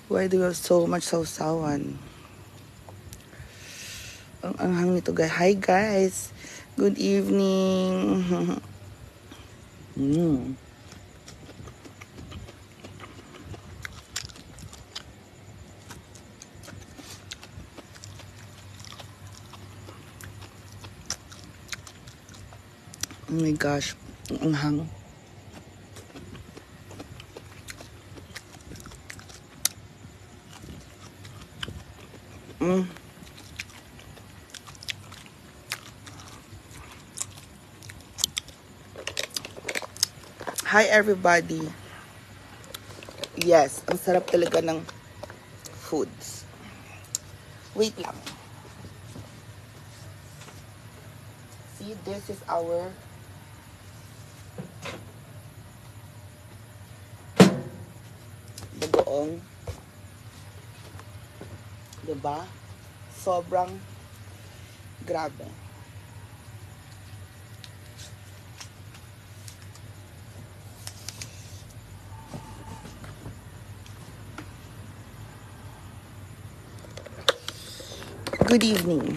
Why do you have so much sausawan? Ang anghang nito, guys. Hi, guys. Good evening. Oh my gosh. Ang anghang. Hi, everybody. Yes, ang sarap talaga ng foods. Wait lang. See, this is our bagoong. Diba? Sobrang grabe. Good evening.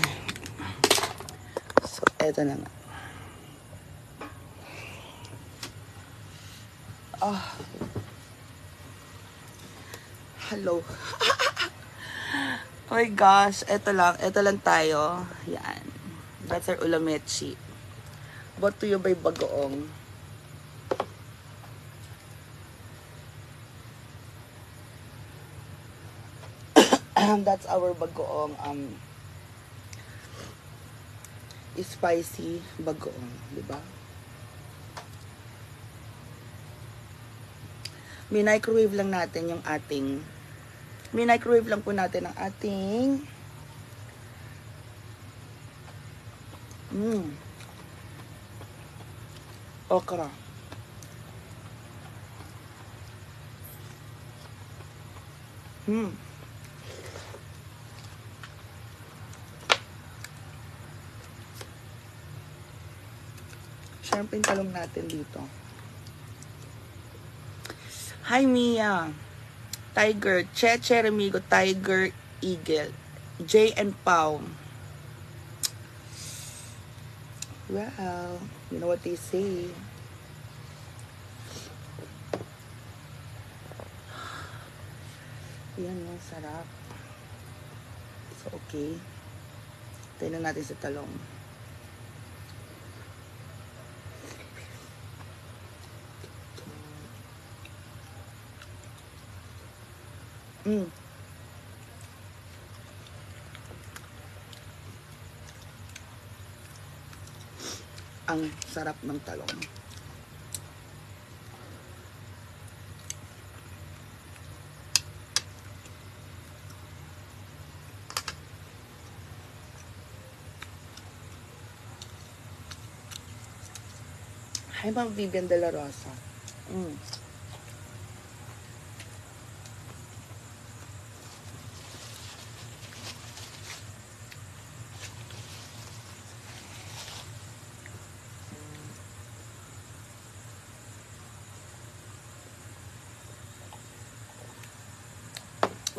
So, eto na nga. Hello. Oh my gosh, eto lang tayo. Yan. That's our ulamechi. Brought to you by Bagoong. That's our Bagoong spicy bagoong, di ba? Microwave lang natin yung ating microwave lang po natin ang ating okra. Siyempre yung talong natin dito. Hi, Mia. Tiger. Cheche Remigo. Tiger Eagle. J and Pau. Well, you know what they say. Yan, no, sarap. So, okay. Tingnan natin sa talong. Ang sarap ng talong. Hi, Ma'am Vivian De La Rosa.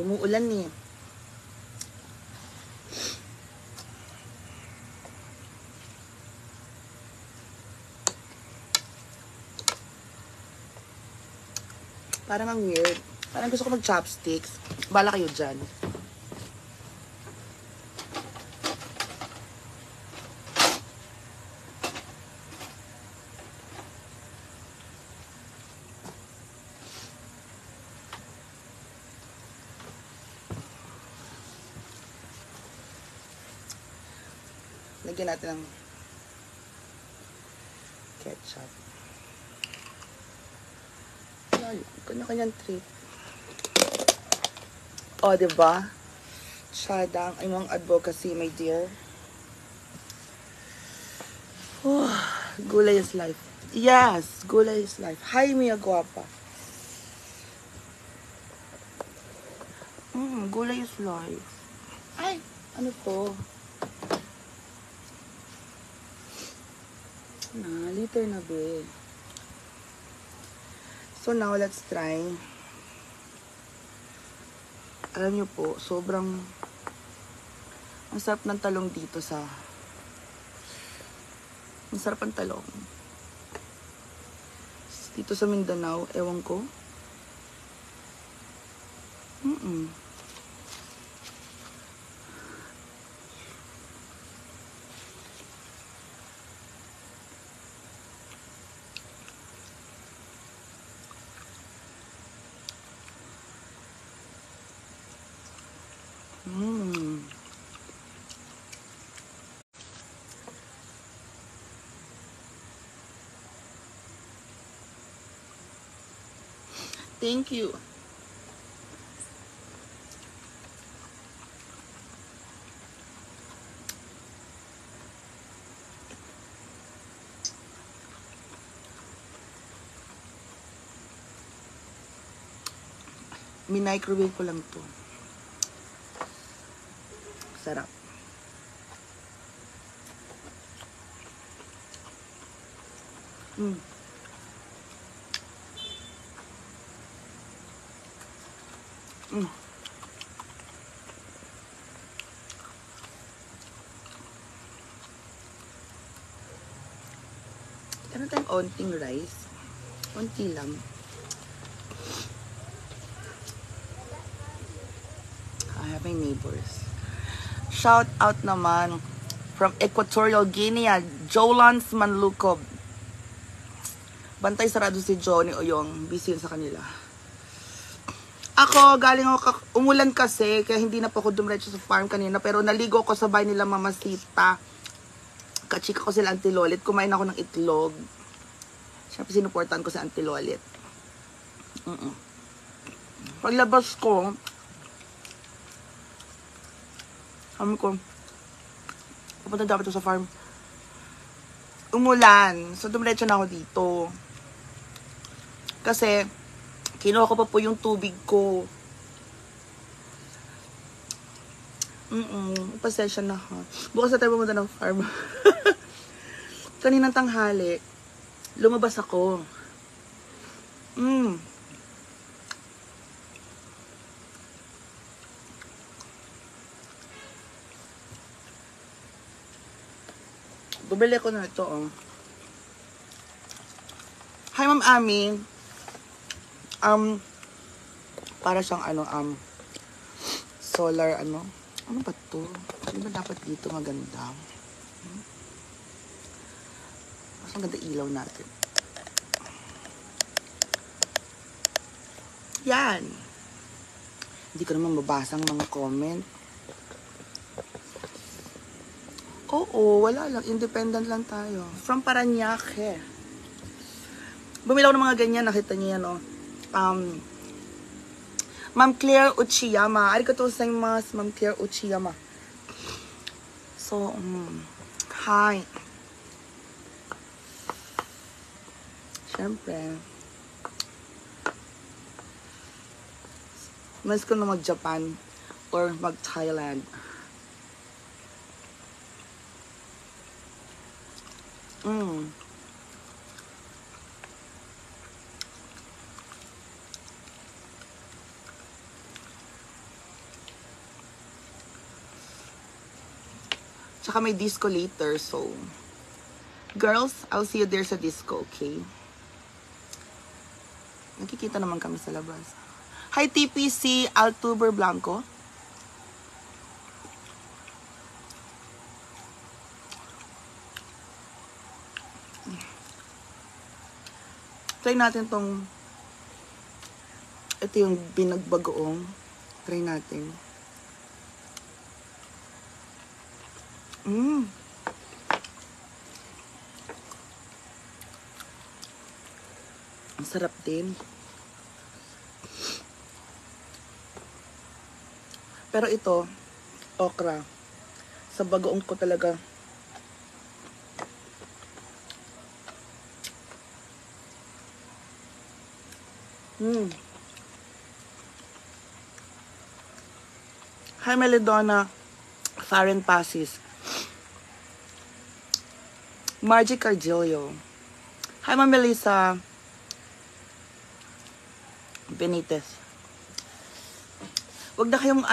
Umuulan eh. Parang ang weird. Parang gusto ko mag-chopsticks. Bala kayo dyan. Lagyan natin ng ketchup. Kanya-kanyang treat. O, diba? Tsada ang imong advocacy, my dear. Oh, gulay is life. Yes, gulay is life. Hi, Mia Guapa. Gulay is life. Ay, ano to? Liter na be. So now, let's try. Alam niyo po, sobrang ang sarap ng talong dito sa... Ang sarap ang talong. Dito sa Mindanao, ewan ko. Thank you. Minicrowave ko lang to. Sarap. Ano tayong onting rice? Onti lang. I have my neighbors. Shout out naman from Equatorial Guinea, Jolans Manlukob. Bantay sarado si Johnny Oyong. Busy sa kanila. Ako, galing ako, umulan kasi, kaya hindi na po ako dumiretso sa farm kanina, pero naligo ko sa bahay nila Mama Sita. Kachika ko sila Auntie Lolit, kumain ako ng itlog. Siyempre, sinuportahan ko sa Auntie Lolit. Paglabas ko, sabi ko, pupunta dapat sa farm. Umulan, so dumiretso na ako dito. Kasi, kinuha ko pa po yung tubig ko. Pasensya na ha. Bukas na tayo pumunta ng farm. Kaninang tanghali, lumabas ako. Bumili ko na ito, oh. Hi, Ma'am Ami. Para siyang solar, ano ba to? Di ba dapat dito maganda? Mas maganda ilaw natin. Yan. Hindi ko naman mabasa ang mga comment. Oo, wala lang. Independent lang tayo. From Paranaque. Bumili ako ng mga ganyan. Nakita niyo yan, oh. Ma'am Claire Uchiyama. Arigatou gozaimasu, Ma'am Claire Uchiyama. So, hi. Siyempre. Mas ko na mag-Japan or mag-Thailand. Tsaka may disco later, so girls, I'll see you there sa disco, okay? Nakikita naman kami sa labas. Hi TPC Altuber Blanco. Try natin tong, ito yung binagbagoong. Try natin. Ang sarap din. Pero ito, okra. Sa bagoong ko talaga. Hi Melidona Faren Pasis. Margie Cardillo. Hi Ma'am Melissa. Benitez. Huwag na kayong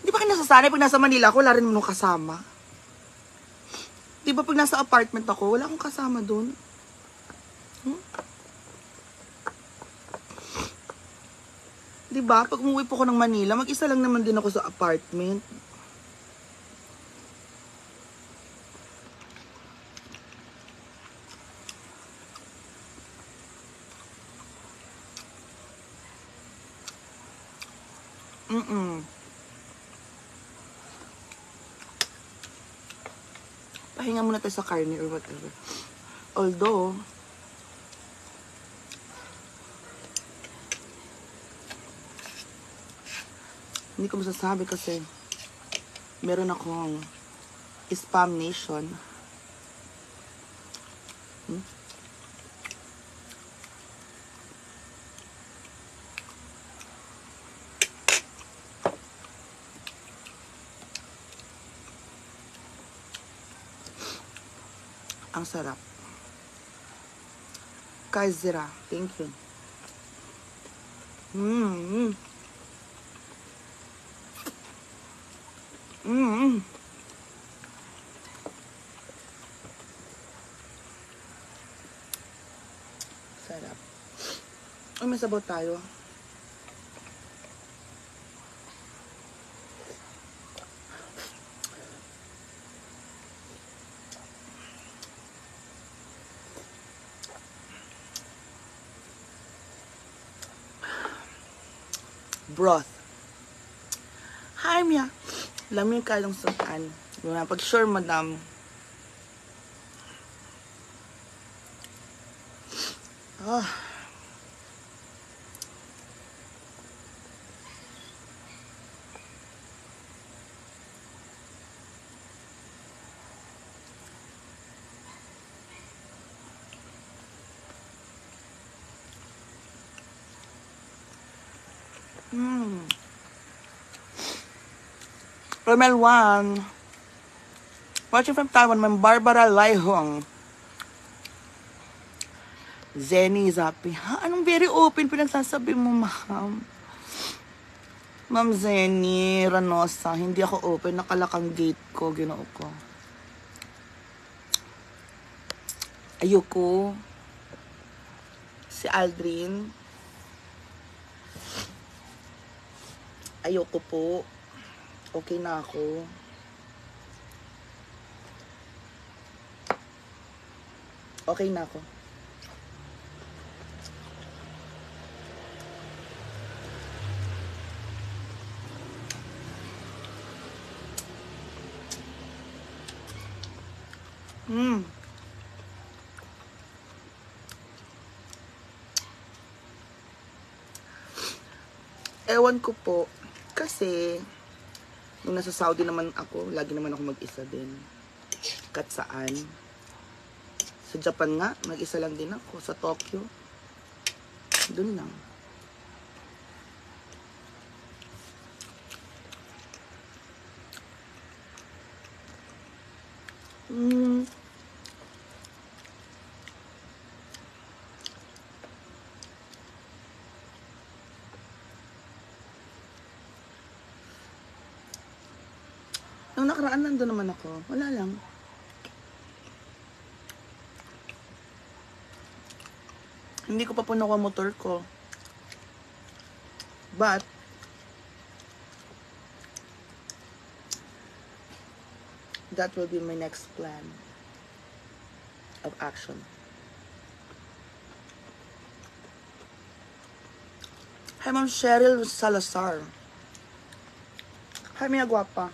Hindi ba kayo nasasanay pag nasa Manila ako, wala rin mo kasama? Di ba pag nasa apartment ako, wala akong kasama dun? Di ba? Pag umuwi po ko ng Manila, mag-isa lang naman din ako sa apartment. Pahinga muna tayo sa karne or whatever. Although, hindi ko masasabi kasi meron akong spam nation. Ang sarap. Kaizera. Thank you. Sarap. Ay, may sabaw tayo. Broth. Hi, Mia. Lamig ka lang saan. Pag sure, madam. Romel 1. Watching from Taiwan, Ma'am Barbara Laihong. Zenny Zapi. Ha? Anong very open pinagsasabi mo, ma'am? Ma'am Zenny Ranosa, hindi ako open. Nakalakang gate ko, ginoo ko. Ayoko. Si Aldrin. Ayoko po. Okay na ako. Okay na ako. Ewan ko po. Kasi nung nasa Saudi naman ako, lagi naman ako mag-isa din. Kahit saan. Sa Japan nga, mag-isa lang din ako. Sa Tokyo. Doon lang. Nung nakaraan, nandun naman ako. Wala lang. Hindi ko pa puno ko ang motor ko. But, that will be my next plan of action. Hi, Ma'am Cheryl Salazar. Hi, Mia Guapa.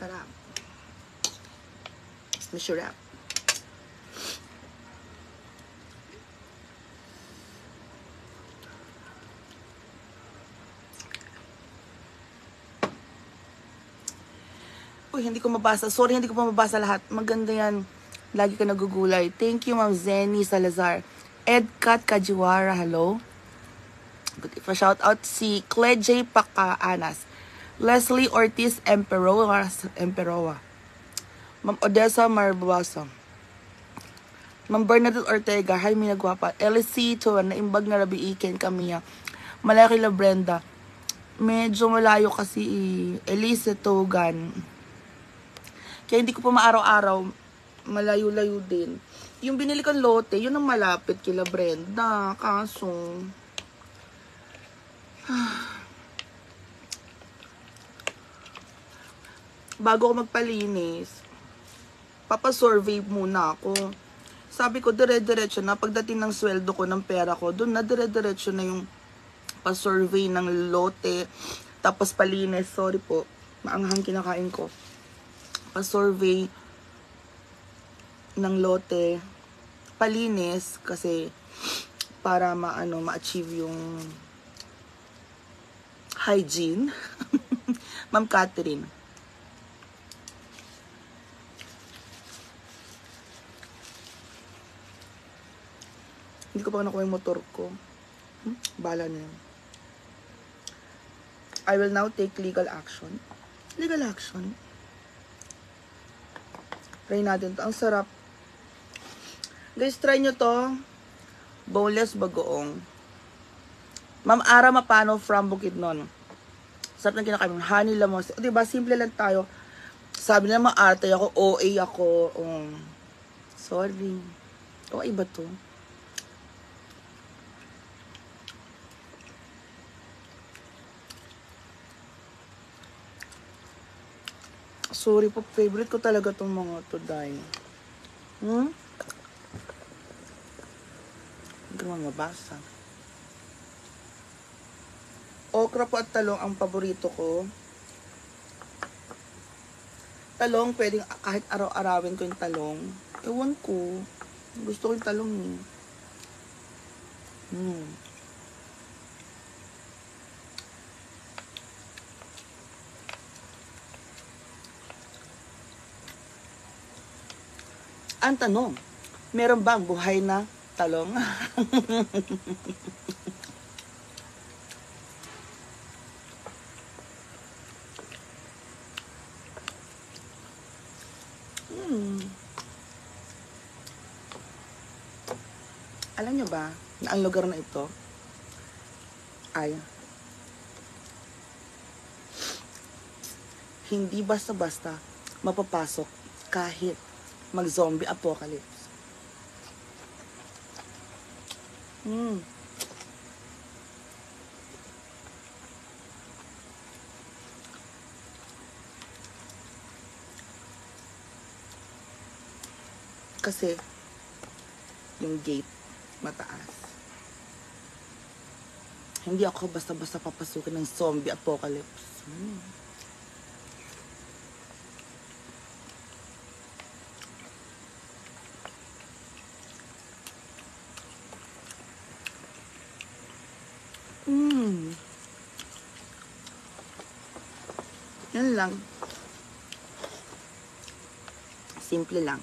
Sarap. Masarap. Uy, hindi ko mabasa. Sorry, hindi ko pa mabasa lahat. Maganda yan. Lagi ka nagugulay. Thank you, Ma'am Zenny Salazar. Edkat Kajiwara, hello. Shout out si Clay J. Pacaanas. Leslie Ortiz Emperoa. Ma'am Odessa Marbuasa. Ma'am Bernadette Ortega, hi minagwapa. LC Tuan, naimbag na rabi iken kami ya. Malaki la Brenda. Medyo malayo kasi Elise Togan. Kaya hindi ko pa maaraw-araw. Malayo-layo din. Yung binili kong lote, yun ang malapit kila Brenda. Kaso, bago ako magpalinis, papasurvey muna ako. Sabi ko, dire-diretso na. Pagdating ng sweldo ko, ng pera ko, doon na dire-diretso na yung pa-survey ng lote. Tapos palinis. Sorry po. Maanghang kinakain ko. Pa-survey ng lote. Palinis. Kasi, para ma-achieve yung hygiene. Ma'am Catherine. Hindi ko pa nakuha yung motor ko. Bala na yun. I will now take legal action. Legal action. Try natin to. Ang sarap. Guys, try nyo to. Boneless bagoong. Ma'am Ara Mapano from Bukidnon. Sarap ng kinakain. Honey lemon. O, diba? Simple lang tayo. Sabi nila maarte ako. OA ako. Sorry. Iba to. Sorry po, favorite ko talaga itong mga to, dahil. Hindi ko mabasa. Okra po at talong ang paborito ko. Talong, pwedeng kahit araw-arawin ko yung talong. Ewan ko. Gusto ko yung talong eh. Ang tanong, meron bang buhay na talong? Alam nyo ba na ang lugar na ito ay hindi basta-basta mapapasok kahit mag-zombie apocalypse. Kasi yung gate mataas. Hindi ako basta-basta papasukin ng zombie apocalypse. Yan lang. Simple lang.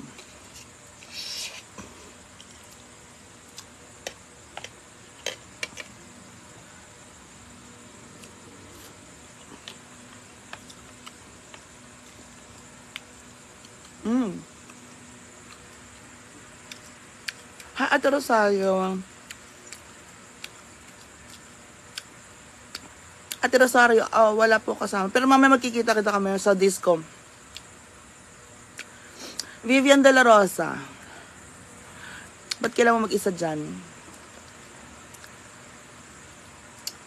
Ha, Ate Rosario. Ate Rosario, wala po kasama. Pero mamaya magkikita-kita kami sa disco. Vivian De La Rosa. Ba't kailangan mo mag-isa dyan?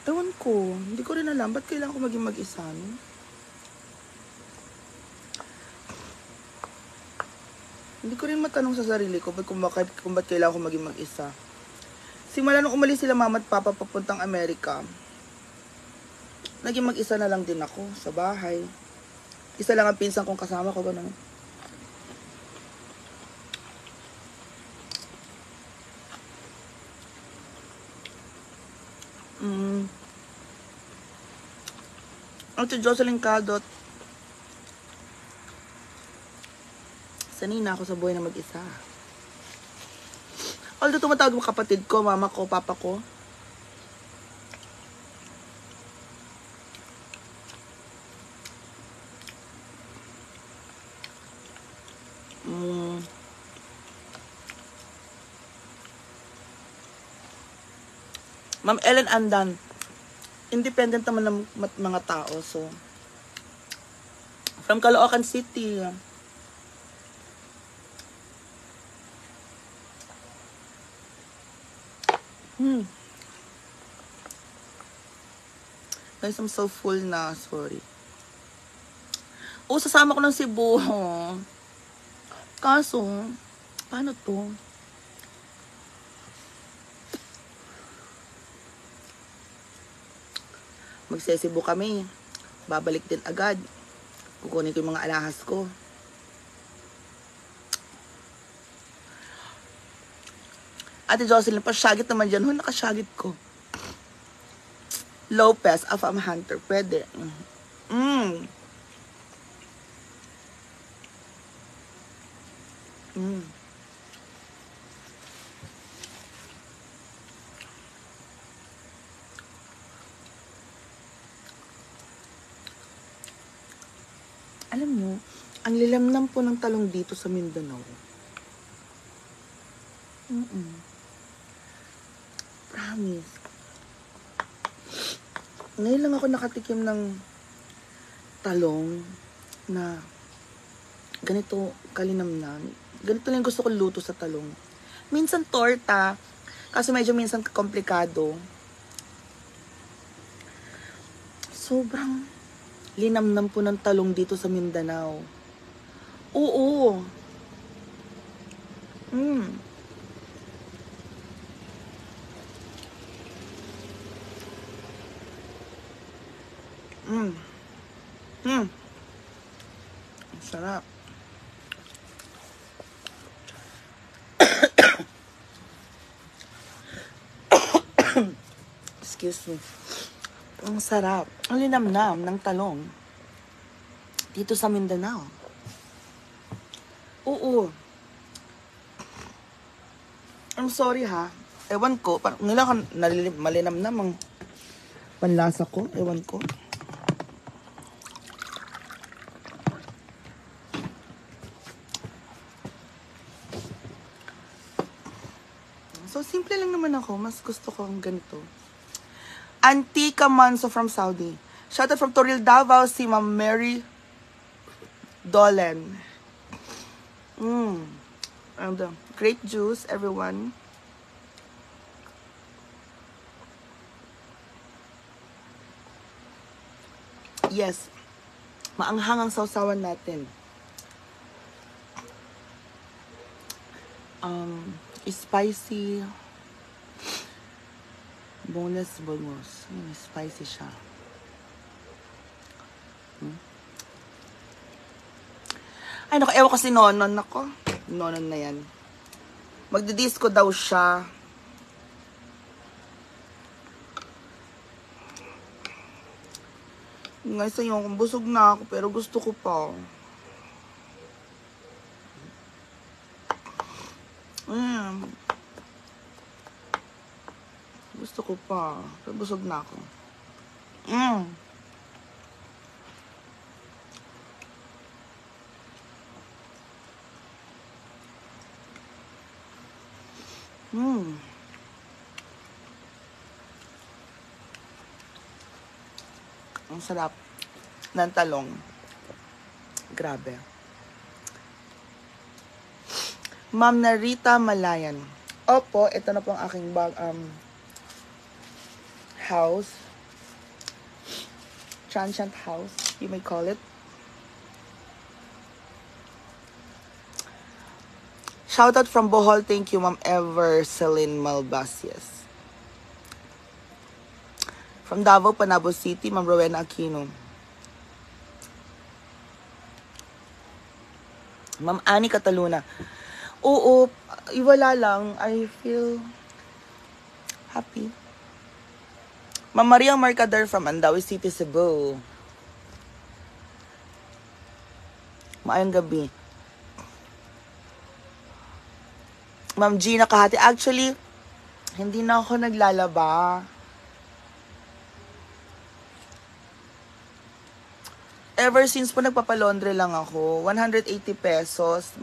Ewan ko. Hindi ko rin alam. Ba't kailangan ko maging mag-isa? No? Hindi ko rin matanong sa sarili ko kung ba't kailangan ko maging mag-isa. Simula nung umalis sila mama at papa papuntang Amerika, naging mag-isa na lang din ako sa bahay. Isa lang ang pinsan kong kasama ko, gano'n. Ang si Jocelyn Caldot, sanina ako sa buhay na mag-isa. Although tumatawag mo kapatid ko, mama ko, papa ko. Ma'am Ellen Andan, independent naman ng mga tao, so from Caloocan City. Guys, I'm so full na, sorry. Sasama ko ng Cebu. Kaso, paano to? Magsesibo kami. Babalik din agad. Kukunin ko yung mga alahas ko. Ate Jocelyn, pasyagit naman dyan. Nakasyagit ko. Lopez, Afam Hunter. Pwede. Alam nyo, ang lilamnam po ng talong dito sa Mindanao. Promise. Ngayon lang ako nakatikim ng talong na ganito kalinamnam. Ganito lang gusto ko luto sa talong. Minsan torta, kaso medyo minsan komplikado. Sobrang linamnam po ng talong dito sa Mindanao. Oo. Sarap. Excuse me. Ang sarap. Ang linamnam ng talong dito sa Mindanao. Oo. I'm sorry ha. Ewan ko. Parang malinamnam ang panlasa ko. Ewan ko. So, simple lang naman ako. Mas gusto ko ang ganito. Antika Manso from Saudi. Shoutout from Toril Davao, si Ma'am Mary Dolan. And grape juice, everyone. Yes. Maanghang ang sausawan natin. Spicy. Boneless bulmos. Spicy siya. Ay, naku, ewan ko si Nonon. Nako, Nonon na yan. Magdidisco daw siya. Ngay sa'yo, busog na ako, pero gusto ko pa. Gusto ko pa. Pero busog na ako. Ang sarap ng talong. Grabe. Ma'am Narita Malayan. Opo, ito na po ang aking house. Transient house, you may call it. Shoutout from Bohol. Thank you, Ma'am Ever Celine Malbasias. From Davao, Panabo City, Ma'am Rowena Aquino. Ma'am Annie Cataluna. Oo, iwala lang. I feel happy. Ma'am Maria Mercader from Andawi City, Cebu. Maayong gabi. Ma'am Gina Kahati. Actually, hindi na ako naglalaba. Ever since po nagpapalondre lang ako, 180 pesos,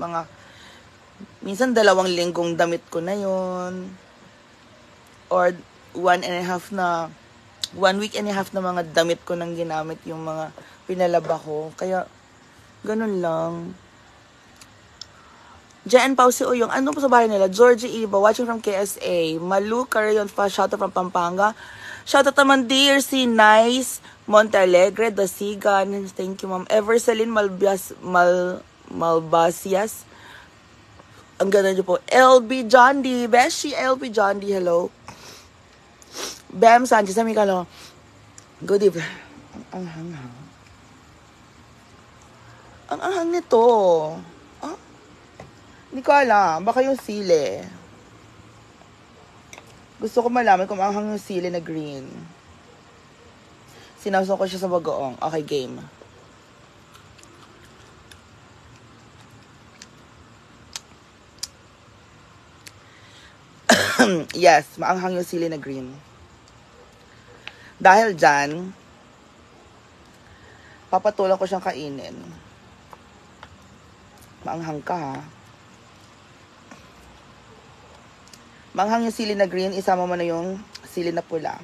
minsan 2 linggong damit ko na yon, or 1 week and a half na mga damit ko nang ginamit yung mga pinalaba ko. Kaya, ganun lang. Jen Pausi Uyong, ano po sa bahay nila? Georgie Iba, watching from KSA. Malu Carayon pa, shoutout from Pampanga. Shoutout naman dear si Nice Montalegre, Dasigan. Thank you, ma'am. Everceline Malbasias. Ang ganda niyo po. LB John D. Beshi, LB John D. Hello. Bam Sanchez, amikalo. Good evening. Ang anghang. Ang anghang nito. Hindi ko alam. Baka yung sili. Gusto ko malaman kung anghang yung sili na green. Sinawsaw ko siya sa bagoong. Okay, game. Yes, maanghang yung sili na green. Dahil dyan, papatulan ko siyang kainin. Maanghang ka, ha? Maanghang yung sili na green, isama mo na yung sili na pula.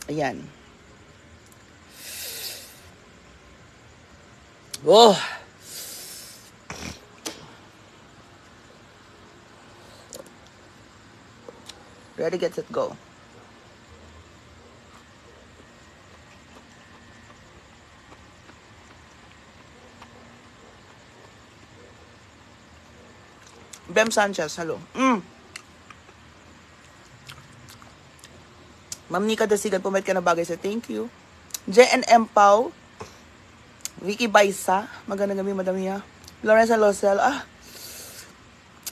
Ayan. Oh! Ready, get set, go. Bem Sanchez, hello. Ma'am Nika Dasigan, pumayat ka na bagay sa thank you. JNM Pau, Vicky Baisa, magandang gabi, Madam Mia. Lorenza Rosel,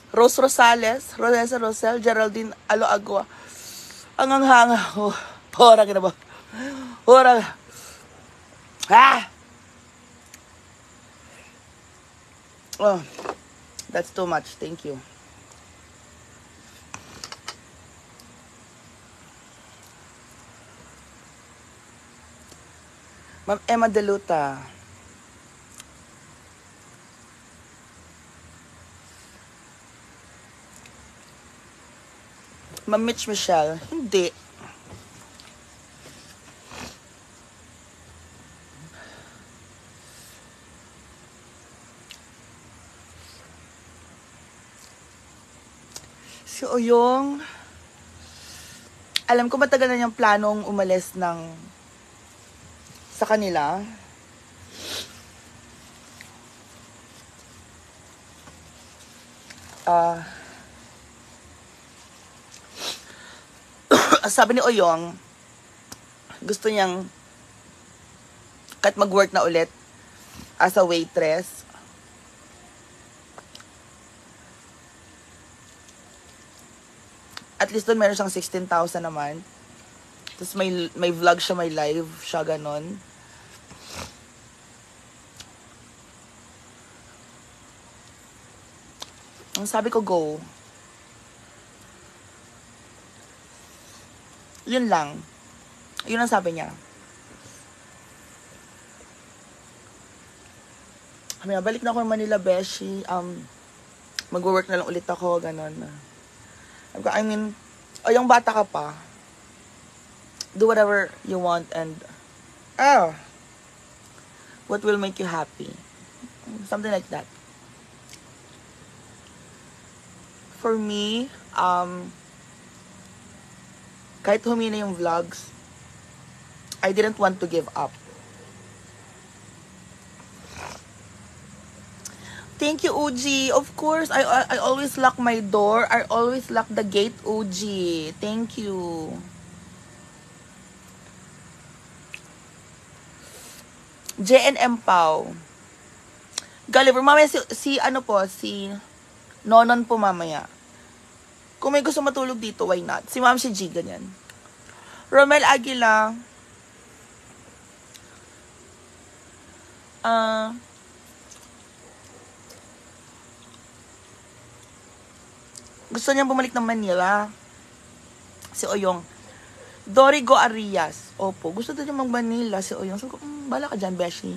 Rose Rosales, Lorenza Rosel, Geraldine Aloagua. Ang anghanga, hora ka na ba? Hora. Oh, that's too much, thank you. Ma'am Emma Deluta. Ma'am Mitch Michelle. Hindi. Si Oyong, alam ko matagal na niyang planong umalis sa kanila. Sabi ni Oyong, gusto niyang kahit mag-work na ulit as a waitress. At least doon meron siyang 16,000 naman. Tapos may vlog siya, may live siya, ganon. Ang sabi ko, go. Yun lang. Yun ang sabi niya. Kami, balik na ako ng Manila, Beshi. Mag-work na lang ulit ako, ganon. I mean, yung bata ka pa. Do whatever you want and what will make you happy. Something like that. For me, kahit humina yung vlogs, I didn't want to give up. Thank you, OG. Of course, I always lock my door. I always lock the gate, OG. Thank you. JNM Pau. Gulliver, mamaya si Nonon po mamaya. Kung may gusto matulog dito, why not? Si Ma'am si G, ganyan. Romel Aguila. Gusto niya bumalik ng Manila. Si Oyong. Dorigo Arias. Opo, gusto daw niya mag-Manila. Si Oyong. Sabi ko, bala ka dyan, Beshi.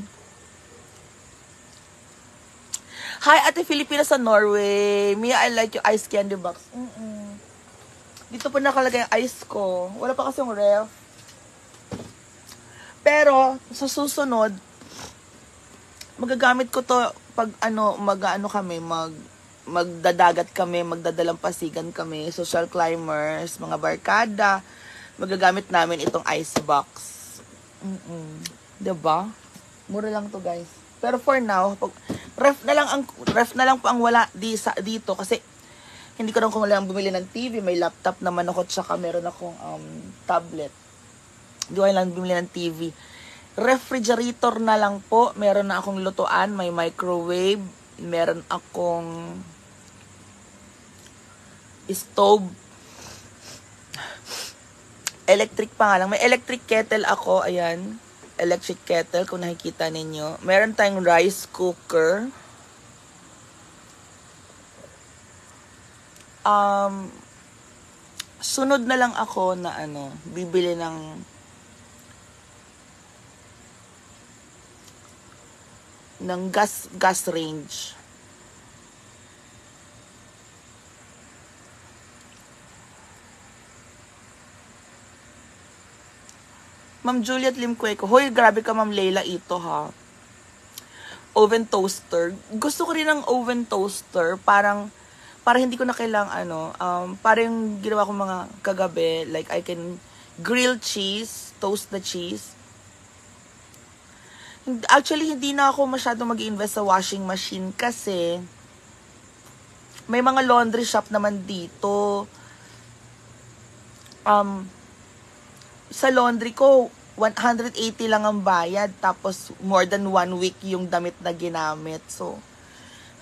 Hi, Ate Filipina sa Norway. Mia, I like your ice candy box. Dito po nakalagay ang ice ko. Wala pa kasing ref. Pero, sa susunod, magagamit ko to pag magdadagat kami, magdadalampasigan kami, social climbers, mga barkada, magagamit namin itong ice box. Diba? Mura lang to, guys. Pero for now, ref na lang po ang wala dito kasi hindi ko rin kung lang bumili ng TV, may laptop naman ako, tsaka meron akong tablet. Hindi ko lang bumili ng TV. Refrigerator na lang po. Meron na akong lutuan, may microwave, meron akong stove. Electric pa nga lang. May electric kettle ako, ayan. Electric kettle, kung nakikita ninyo. Meron tayong rice cooker. Sunod na lang ako na bibili ng gas range. Ma'am Juliet Limcueco. Hoy, grabe ka, Ma'am Leila, ito ha. Oven toaster. Gusto ko rin ng oven toaster. Para hindi ko na kailangang parang ginawa ko mga kagabi. Like, I can grill cheese, toast the cheese. Actually, hindi na ako masyadong mag-invest sa washing machine kasi may mga laundry shop naman dito. Sa laundry ko, 180 lang ang bayad. Tapos, more than 1 week yung damit na ginamit. So,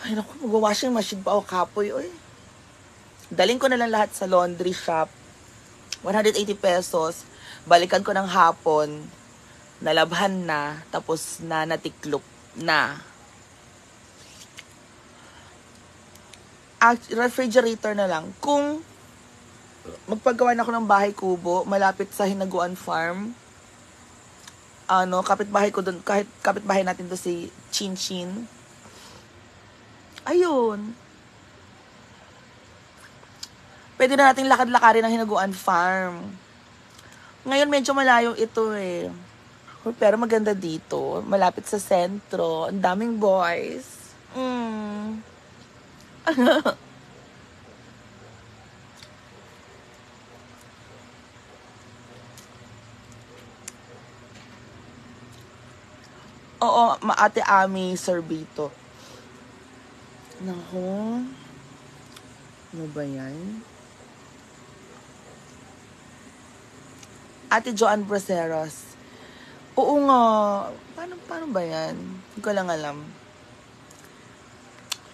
ay naku, mag-washing machine pa ako kapoy. Oy. Daling ko na lang lahat sa laundry shop. 180 pesos. Balikan ko ng hapon. Nalabhan na. Tapos na natiklop na. Refrigerator na lang. Kung magpagawa na ako ng bahay kubo, malapit sa Hinaguan Farm. Kapitbahay ko doon, kahit kapitbahay natin to si Chin Chin. Ayun. Pwede na nating lakad-lakarin ng Hinaguan Farm. Ngayon medyo malayo ito eh. Pero maganda dito. Malapit sa sentro. Ang daming boys. Oo, Ate Ami Sorbito. Naku. Ano ba yan? Ate Joanne Braceros. Oo nga. Paano ba yan? Hindi ko lang alam.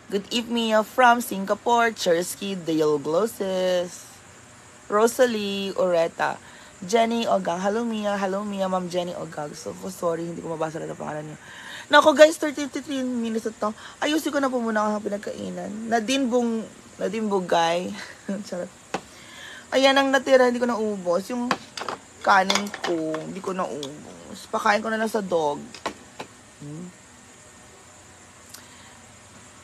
Good evening from Singapore. Chersky Dale Glosses. Rosalie Oreta. Jenny Ogang. Hello Mia, Ma'am Jenny Ogang. So, sorry, hindi ko mabasa na pangalan niyo. Nako guys, 33 minutes na to. Ayusin ko na po muna ang pinagkainan. Nadine Bugay. Charot. Ayan ang natira, hindi ko na ubos. Yung kanin ko, hindi ko na ubos. Pakain ko na lang sa dog.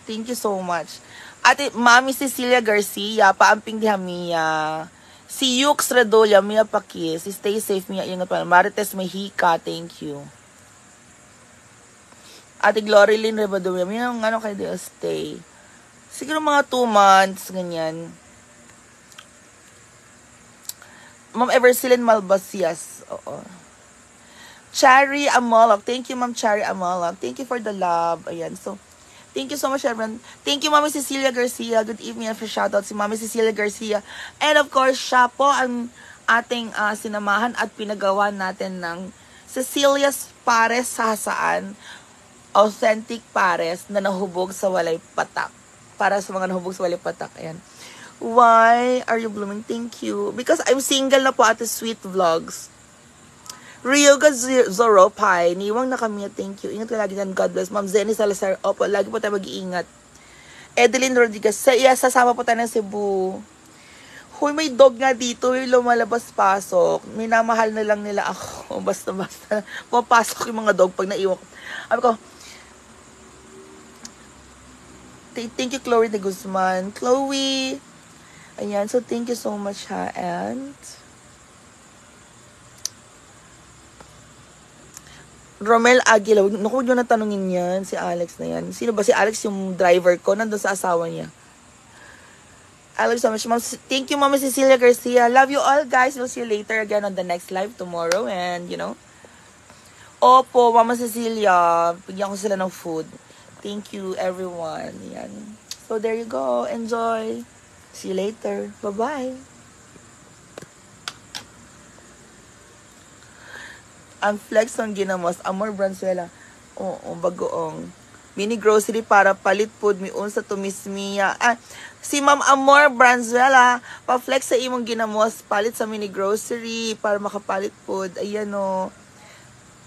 Thank you so much. Ate, Mami Cecilia Garcia, paamping di Hamia. Si Yux Redolia, Mia Pakis. Stay safe, Mia. Ingat pa. Marites Mexica, thank you. Ate Glory Lynn Rebadumia, Mia, kayo di stay. Siguro mga 2 months, ganyan. Ma'am Eversilin Malbasias, oo. Cherry Amalak, thank you, Ma'am Cherry Amalak. Thank you for the love. Ayan, so, thank you so much, everyone. Thank you, Mami Cecilia Garcia. Good evening and for shoutout si Mami Cecilia Garcia. And of course, siya po ang ating sinamahan at pinagawa natin ng Cecilia's Pares Sasaan. Authentic Pares na nahubog sa walay patak. Para sa mga nahubog sa walay patak. Ayan. Why are you blooming? Thank you. Because I'm single na po, Ate Sweet Vlogs. Ryoga Zoropay, niwang na kami. Thank you. Ingat ka lagi dyan. God bless. Ma'am Zenny Salazar. Opo, lagi po tayo mag-iingat. Edeline Rodriguez. Sasama po tayo ng Cebu. Huy, may dog nga dito. May lumalabas-pasok. Minamahal na lang nila ako. Basta-basta. Papasok yung mga dog pag naiwan ko. Sabi ko, thank you, Chloe de Guzman. Chloe. Ayan. So, thank you so much, ha. And Romel Aguila. Naku, nyo na tanungin yan. Si Alex na yan. Sino ba si Alex? Yung driver ko. Nandun sa asawa niya. I love you so much, Mom. Thank you, Mama Cecilia Garcia. Love you all, guys. We'll see you later again on the next live tomorrow. And, you know. Opo, Mama Cecilia. Bigyan ko sila ng food. Thank you, everyone. Yan. So, there you go. Enjoy. See you later. Bye-bye. Ang flex ng ginamos. Amor Branzuela. Oo, bagoong. Mini grocery para palit food. Miun sa tumismiya. Si Ma'am Amor Branzuela. Pa-flex sa imong ginamos. Palit sa mini grocery para makapalit food. Ayan o.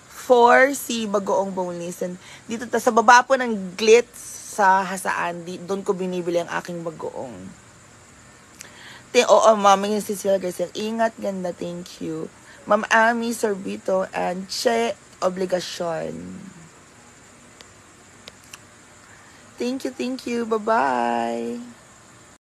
For si bagoong boneless. Dito sa baba po ng Glitz sa Hasaan. Doon ko binibili ang aking bagoong. Oo, Mami Cecilia Garcia. Ingat, ganda. Thank you. Ma'am Ami Sorbito and Che Obligasyon. Thank you. Bye-bye.